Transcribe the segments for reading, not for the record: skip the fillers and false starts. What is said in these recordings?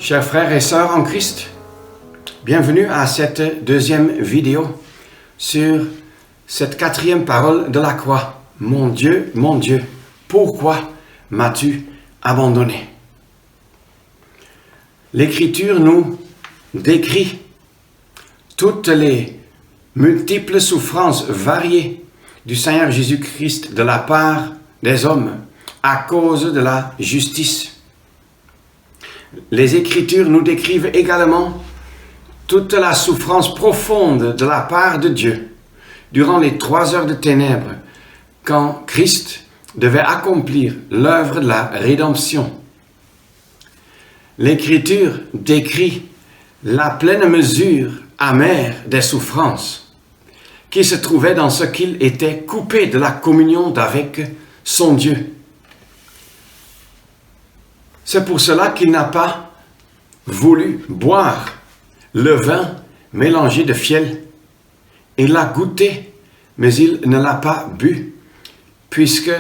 Chers frères et sœurs en Christ, bienvenue à cette deuxième vidéo sur cette quatrième parole de la croix. Mon Dieu, pourquoi m'as-tu abandonné? L'Écriture nous décrit toutes les multiples souffrances variées du Seigneur Jésus-Christ de la part des hommes à cause de la justice. Les Écritures nous décrivent également toute la souffrance profonde de la part de Dieu durant les 3 heures de ténèbres quand Christ devait accomplir l'œuvre de la rédemption. L'Écriture décrit la pleine mesure amère des souffrances qui se trouvait dans ce qu'il était coupé de la communion avec son Dieu. C'est pour cela qu'il n'a pas voulu boire le vin mélangé de fiel. Il l'a goûté, mais il ne l'a pas bu, puisque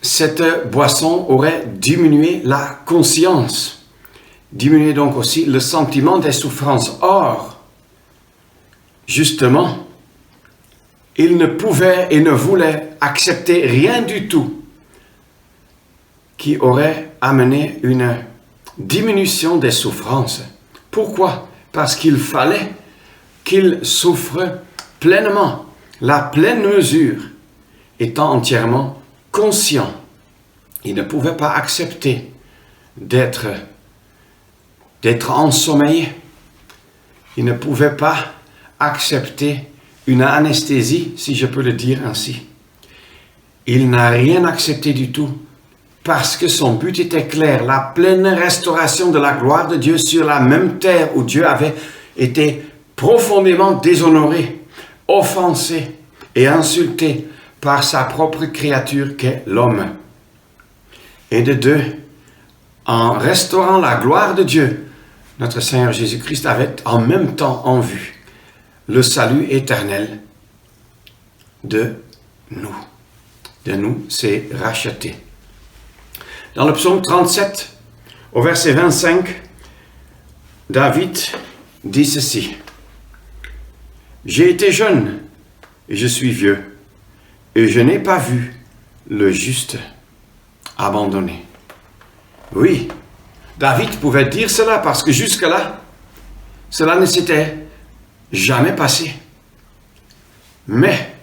cette boisson aurait diminué la conscience, diminué donc aussi le sentiment des souffrances. Or, justement, il ne pouvait et ne voulait accepter rien du tout qui aurait amené une diminution des souffrances. Pourquoi? Parce qu'il fallait qu'il souffre pleinement, la pleine mesure, étant entièrement conscient. Il ne pouvait pas accepter d'être ensommeillé. Il ne pouvait pas accepter une anesthésie, si je peux le dire ainsi. Il n'a rien accepté du tout, parce que son but était clair, la pleine restauration de la gloire de Dieu sur la même terre où Dieu avait été profondément déshonoré, offensé et insulté par sa propre créature qu'est l'homme. Et de deux, en restaurant la gloire de Dieu, notre Seigneur Jésus-Christ avait en même temps en vue le salut éternel de nous. De nous, c'est racheté. Dans le psaume 37, au verset 25, David dit ceci: « J'ai été jeune et je suis vieux, et je n'ai pas vu le juste abandonné. » Oui, David pouvait dire cela parce que jusque-là, cela ne s'était jamais passé. Mais,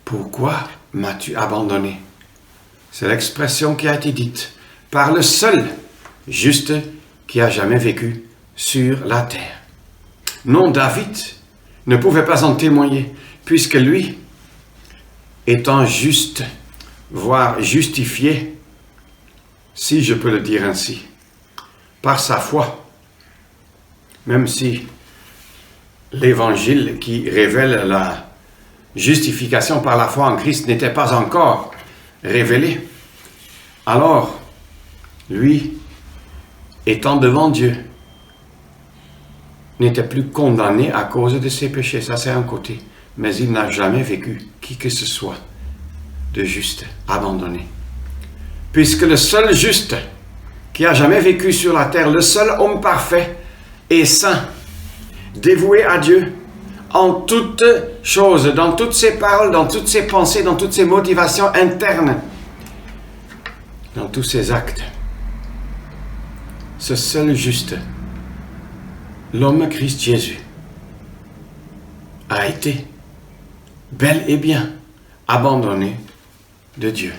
pourquoi m'as-tu abandonné? C'est l'expression qui a été dite par le seul juste qui a jamais vécu sur la terre. Non, David ne pouvait pas en témoigner, puisque lui, étant juste, voire justifié, si je peux le dire ainsi, par sa foi, même si l'évangile qui révèle la justification par la foi en Christ n'était pas encore révélé, alors, lui, étant devant Dieu, n'était plus condamné à cause de ses péchés. Ça, c'est un côté. Mais il n'a jamais vécu qui que ce soit de juste abandonné. Puisque le seul juste qui a jamais vécu sur la terre, le seul homme parfait et saint, dévoué à Dieu, en toutes choses, dans toutes ses paroles, dans toutes ses pensées, dans toutes ses motivations internes, dans tous ses actes. Ce seul juste, l'homme Christ Jésus, a été bel et bien abandonné de Dieu.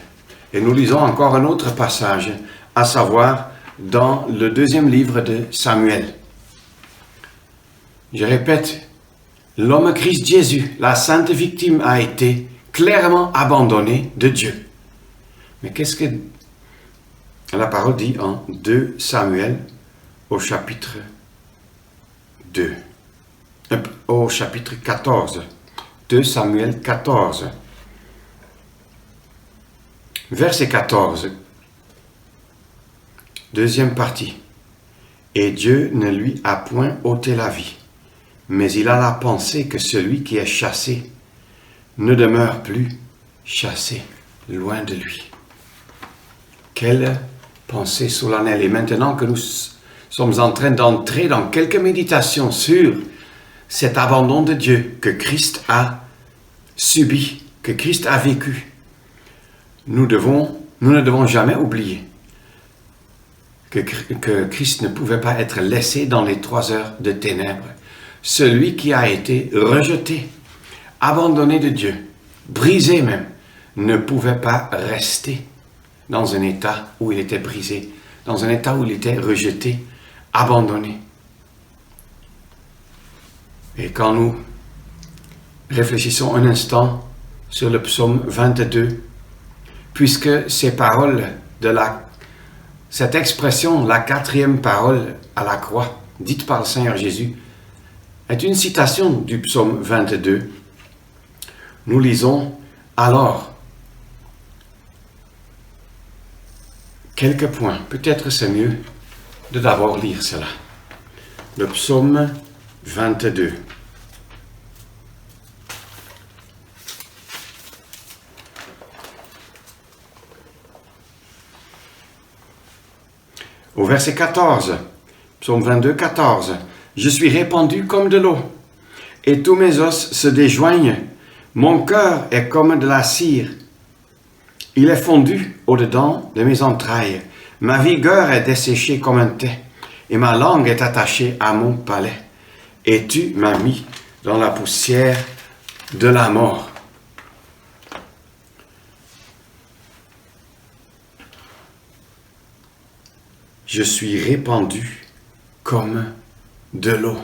Et nous lisons encore un autre passage, à savoir dans le 2e livre de Samuel. Je répète, l'homme Christ Jésus, la sainte victime, a été clairement abandonné de Dieu. Mais qu'est-ce que la parole dit en 2 Samuel au chapitre 2, au chapitre 14, 2 Samuel 14, verset 14, deuxième partie. Et Dieu ne lui a point ôté la vie, mais il a la pensée que celui qui est chassé ne demeure plus chassé loin de lui. Quelle pensée solennelle. Et maintenant que nous sommes en train d'entrer dans quelques méditations sur cet abandon de Dieu que Christ a subi, que Christ a vécu, nous ne devons jamais oublier que Christ ne pouvait pas être laissé dans les 3 heures de ténèbres. Celui qui a été rejeté, abandonné de Dieu, brisé même, ne pouvait pas rester dans un état où il était brisé, dans un état où il était rejeté, abandonné. Et quand nous réfléchissons un instant sur le psaume 22, puisque ces paroles cette expression, la 4e parole à la croix, dite par le Seigneur Jésus, est une citation du psaume 22. Nous lisons alors quelques points. Peut-être c'est mieux de d'abord lire cela. Le psaume 22. Au verset 14, psaume 22, 14. « Je suis répandu comme de l'eau, et tous mes os se déjoignent. Mon cœur est comme de la cire. Il est fondu au-dedans de mes entrailles. Ma vigueur est desséchée comme un thé, et ma langue est attachée à mon palais. Et tu m'as mis dans la poussière de la mort. » Je suis répandu comme de l'eau.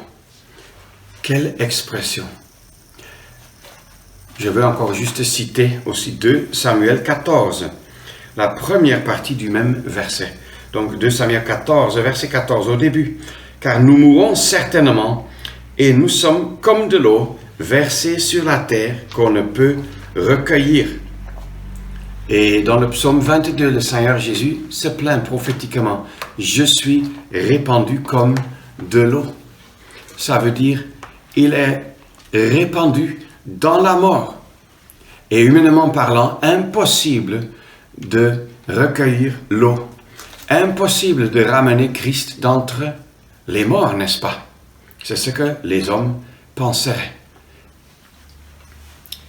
Quelle expression! Je veux encore juste citer aussi 2 Samuel 14, la première partie du même verset. Donc 2 Samuel 14, verset 14 au début. « Car nous mourrons certainement, et nous sommes comme de l'eau versée sur la terre qu'on ne peut recueillir. » Et dans le psaume 22, le Seigneur Jésus se plaint prophétiquement. « Je suis répandu comme de l'eau. » Ça veut dire, il est répandu dans la mort. Et humainement parlant, impossible de recueillir l'eau. Impossible de ramener Christ d'entre les morts, n'est-ce pas? C'est ce que les hommes penseraient.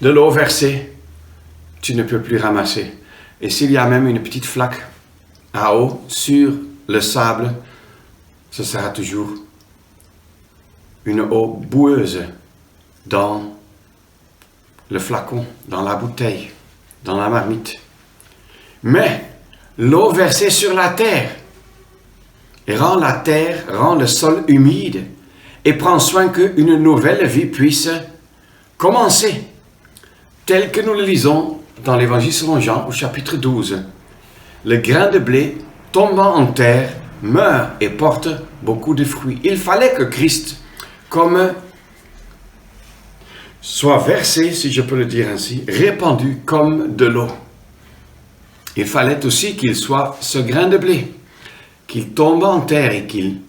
De l'eau versée, tu ne peux plus ramasser. Et s'il y a même une petite flaque à eau sur le sable, ce sera toujours une eau boueuse dans le flacon, dans la bouteille, dans la marmite. Mais l'eau versée sur la terre rend le sol humide et prend soin qu'une nouvelle vie puisse commencer, tel que nous le lisons dans l'Évangile selon Jean au chapitre 12. Le grain de blé tombant en terre meurt et porte beaucoup de fruits. Il fallait que Christ, soit versé, si je peux le dire ainsi, répandu comme de l'eau. Il fallait aussi qu'il soit ce grain de blé, qu'il tombe en terre et qu'il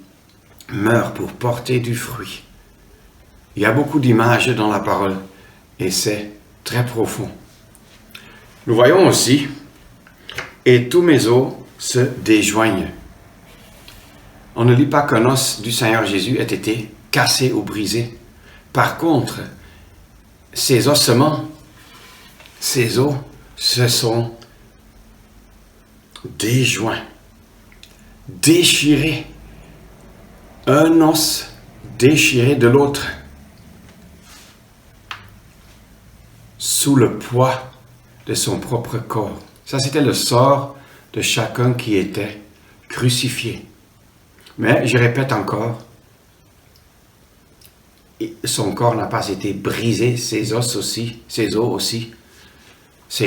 meure pour porter du fruit. Il y a beaucoup d'images dans la parole et c'est très profond. Nous voyons aussi, et tous mes os se déjoignent. On ne lit pas qu'un os du Seigneur Jésus ait été cassé ou brisé. Par contre, ces ossements, ces os, se sont déjoints, déchirés. Un os déchiré de l'autre, sous le poids de son propre corps. Ça, c'était le sort de chacun qui était crucifié. Mais, je répète encore, son corps n'a pas été brisé, ses os aussi, ses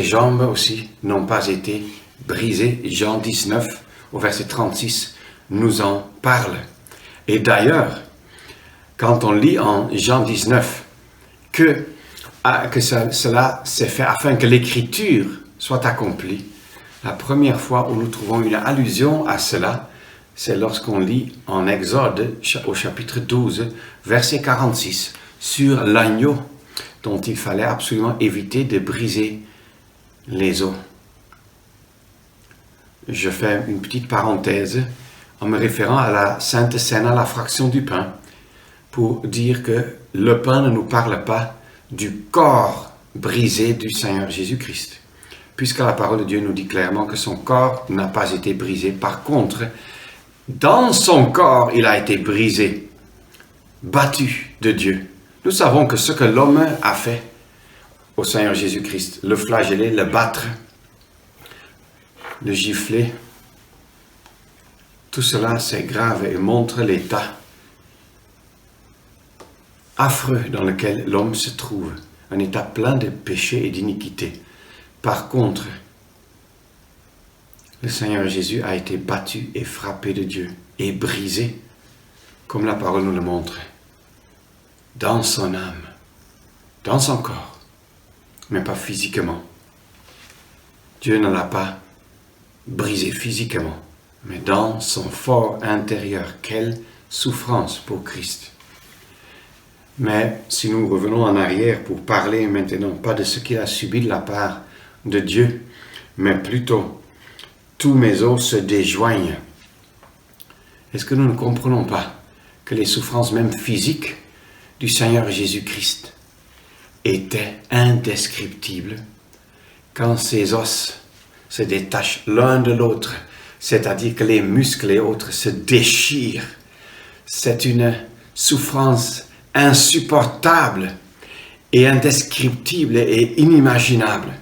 jambes aussi n'ont pas été brisées. Jean 19, au verset 36, nous en parle. Et d'ailleurs, quand on lit en Jean 19 que cela s'est fait afin que l'écriture soit accomplie, la première fois où nous trouvons une allusion à cela, c'est lorsqu'on lit en Exode au chapitre 12, verset 46, sur l'agneau dont il fallait absolument éviter de briser les os. je fais une petite parenthèse en me référant à la Sainte Seine, à la fraction du pain, pour dire que le pain ne nous parle pas du corps brisé du Seigneur Jésus-Christ, puisque la parole de Dieu nous dit clairement que son corps n'a pas été brisé. Par contre, dans son corps, il a été brisé, battu de Dieu. Nous savons que ce que l'homme a fait au Seigneur Jésus-Christ, le flageller, le battre, le gifler, tout cela c'est grave et montre l'état affreux dans lequel l'homme se trouve, un état plein de péché et d'iniquité. Par contre, le Seigneur Jésus a été battu et frappé de Dieu et brisé, comme la parole nous le montre, dans son âme, dans son corps, mais pas physiquement. Dieu ne l'a pas brisé physiquement, mais dans son fort intérieur. Quelle souffrance pour Christ! Mais si nous revenons en arrière pour parler maintenant, pas de ce qu'il a subi de la part de Dieu, mais plutôt, tous mes os se déjoignent. Est-ce que nous ne comprenons pas que les souffrances même physiques du Seigneur Jésus-Christ étaient indescriptibles quand ses os se détachent l'un de l'autre, c'est-à-dire que les muscles et autres se déchirent? C'est une souffrance insupportable et indescriptible et inimaginable.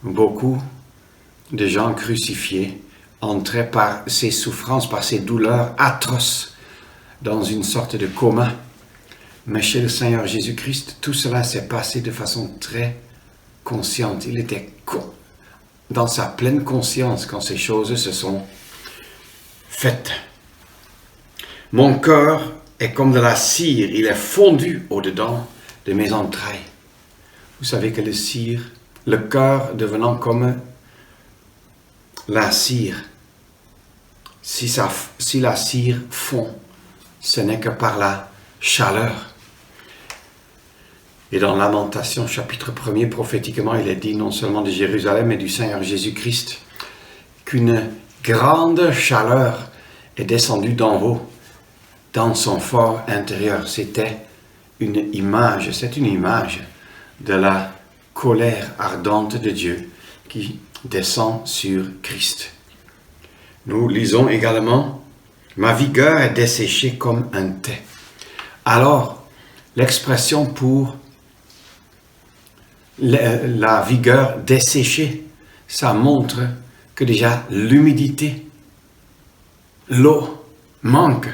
Beaucoup de gens crucifiés entraient par ces souffrances, par ces douleurs atroces dans une sorte de coma. Mais chez le Seigneur Jésus-Christ, tout cela s'est passé de façon très consciente. Il était dans sa pleine conscience quand ces choses se sont faites. Mon cœur est comme de la cire, il est fondu au-dedans de mes entrailles. Vous savez que le cœur devenant comme la cire, si la cire fond, ce n'est que par la chaleur. Et dans Lamentation, chapitre 1er, prophétiquement, il est dit non seulement de Jérusalem, mais du Seigneur Jésus-Christ, qu'une grande chaleur est descendue d'en haut, dans son fort intérieur. C'est une image de la colère ardente de Dieu qui descend sur Christ. Nous lisons également « Ma vigueur est desséchée comme un thé ». Alors, l'expression pour la vigueur desséchée, ça montre que déjà l'humidité, l'eau manque.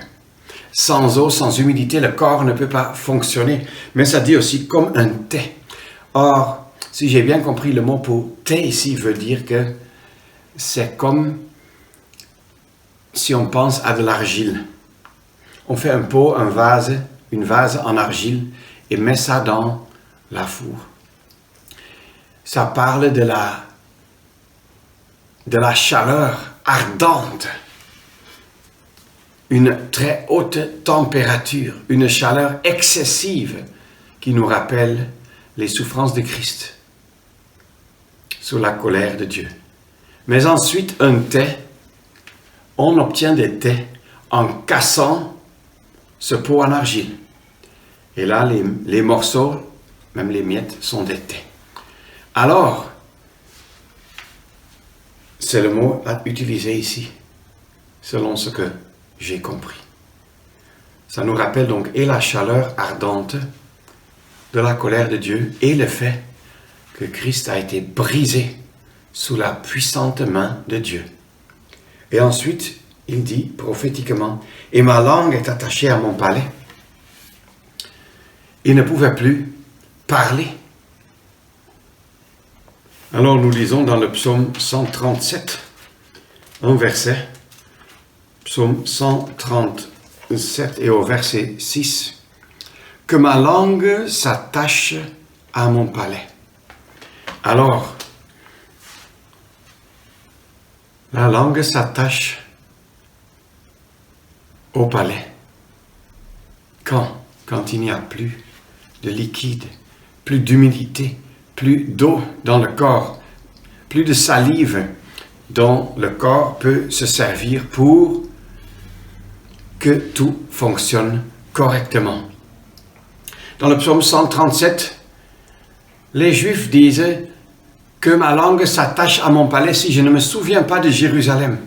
Sans eau, sans humidité, le corps ne peut pas fonctionner. Mais ça dit aussi comme un thé. Or, si j'ai bien compris, le mot pour thé ici veut dire que c'est comme si on pense à de l'argile. On fait un pot, une vase en argile et met ça dans la four. Ça parle de la chaleur ardente, une très haute température, une chaleur excessive qui nous rappelle les souffrances de Christ sous la colère de Dieu. Mais ensuite, un thé, on obtient des thés en cassant ce pot en argile. Et là, les morceaux, même les miettes, sont des thés. Alors, c'est le mot utilisé ici, selon ce que j'ai compris. Ça nous rappelle donc et la chaleur ardente de la colère de Dieu et le fait que Christ a été brisé sous la puissante main de Dieu. Et ensuite, il dit prophétiquement, « Et ma langue est attachée à mon palais. » Il ne pouvait plus parler. Alors nous lisons dans le psaume 137, un verset, psaume 137 et au verset 6, « Que ma langue s'attache à mon palais. » Alors, la langue s'attache au palais. Quand il n'y a plus de liquide, plus d'humidité, plus d'eau dans le corps, plus de salive, dont le corps peut se servir pour que tout fonctionne correctement. Dans le psaume 137, les Juifs disaient que ma langue s'attache à mon palais si je ne me souviens pas de Jérusalem.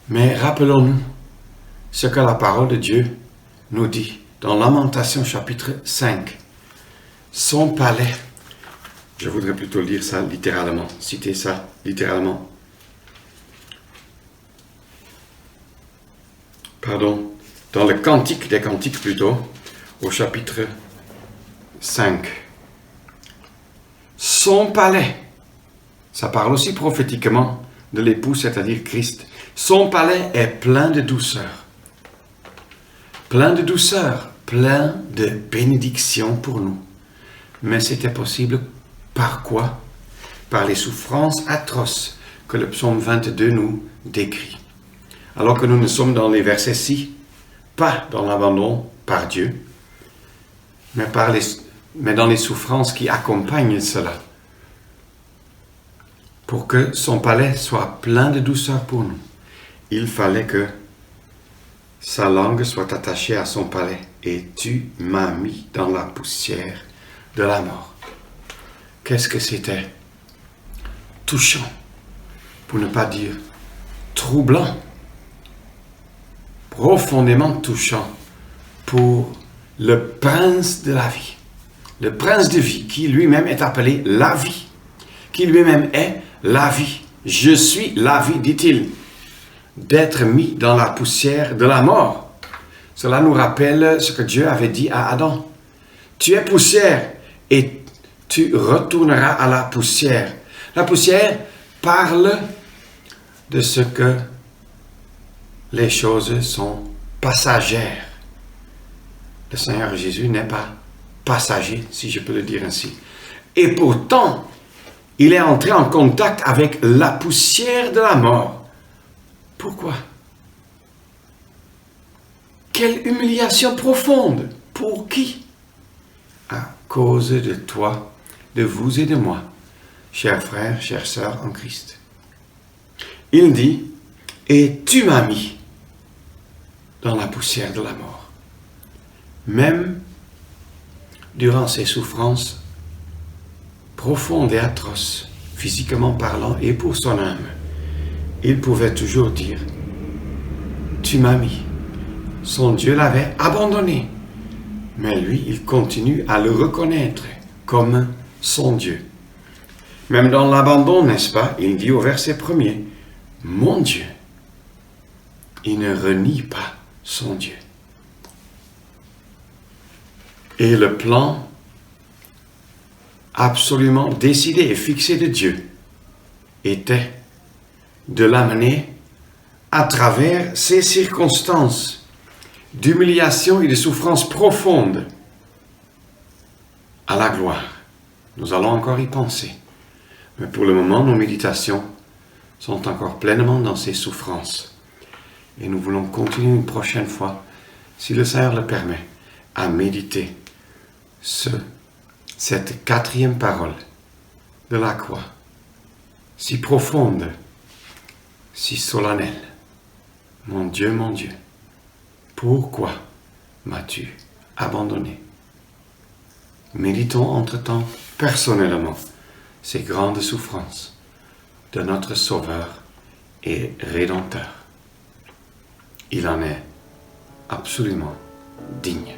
Mais rappelons-nous ce que la parole de Dieu nous dit dans Lamentation chapitre 5. Son palais, je voudrais plutôt lire ça littéralement, citer ça littéralement. Pardon, dans le Cantique des Cantiques plutôt, au chapitre 5. Son palais, ça parle aussi prophétiquement de l'époux, c'est-à-dire Christ. Son palais est plein de douceur, plein de bénédictions pour nous. Mais c'était possible par quoi? Par les souffrances atroces que le psaume 22 nous décrit. Alors que nous ne sommes dans les versets 6, pas dans l'abandon par Dieu, mais dans les souffrances qui accompagnent cela. Pour que son palais soit plein de douceur pour nous, il fallait que sa langue soit attachée à son palais. Et tu m'as mis dans la poussière de la mort. Qu'est-ce que c'était? Touchant, pour ne pas dire troublant, profondément touchant pour le prince de la vie, le prince de vie qui lui-même est appelé la vie, qui lui-même est la vie. Je suis la vie, dit-il, d'être mis dans la poussière de la mort. Cela nous rappelle ce que Dieu avait dit à Adam. Tu es poussière et tu retourneras à la poussière. La poussière parle de ce que les choses sont passagères. Le Seigneur Jésus n'est pas passager, si je peux le dire ainsi. Et pourtant, il est entré en contact avec la poussière de la mort. Pourquoi? Quelle humiliation profonde! Pour qui? À cause de toi, de vous et de moi, chers frères, chères sœurs en Christ. Il dit, et tu m'as mis dans la poussière de la mort. Même durant ces souffrances profondes et atroces, physiquement parlant et pour son âme, il pouvait toujours dire, tu m'as mis. Son Dieu l'avait abandonné, mais lui, il continue à le reconnaître comme son Dieu. Même dans l'abandon, n'est-ce pas, il dit au verset 1er, mon Dieu, il ne renie pas son Dieu. Et le plan absolument décidé et fixé de Dieu était de l'amener à travers ces circonstances d'humiliation et de souffrance profonde à la gloire. Nous allons encore y penser. Mais pour le moment, nos méditations sont encore pleinement dans ces souffrances. Et nous voulons continuer une prochaine fois, si le Seigneur le permet, à méditer cette 4e parole de la croix, si profonde, si solennelle. Mon Dieu, pourquoi m'as-tu abandonné? Méditons entre-temps personnellement ces grandes souffrances de notre Sauveur et Rédempteur. Il en est absolument digne.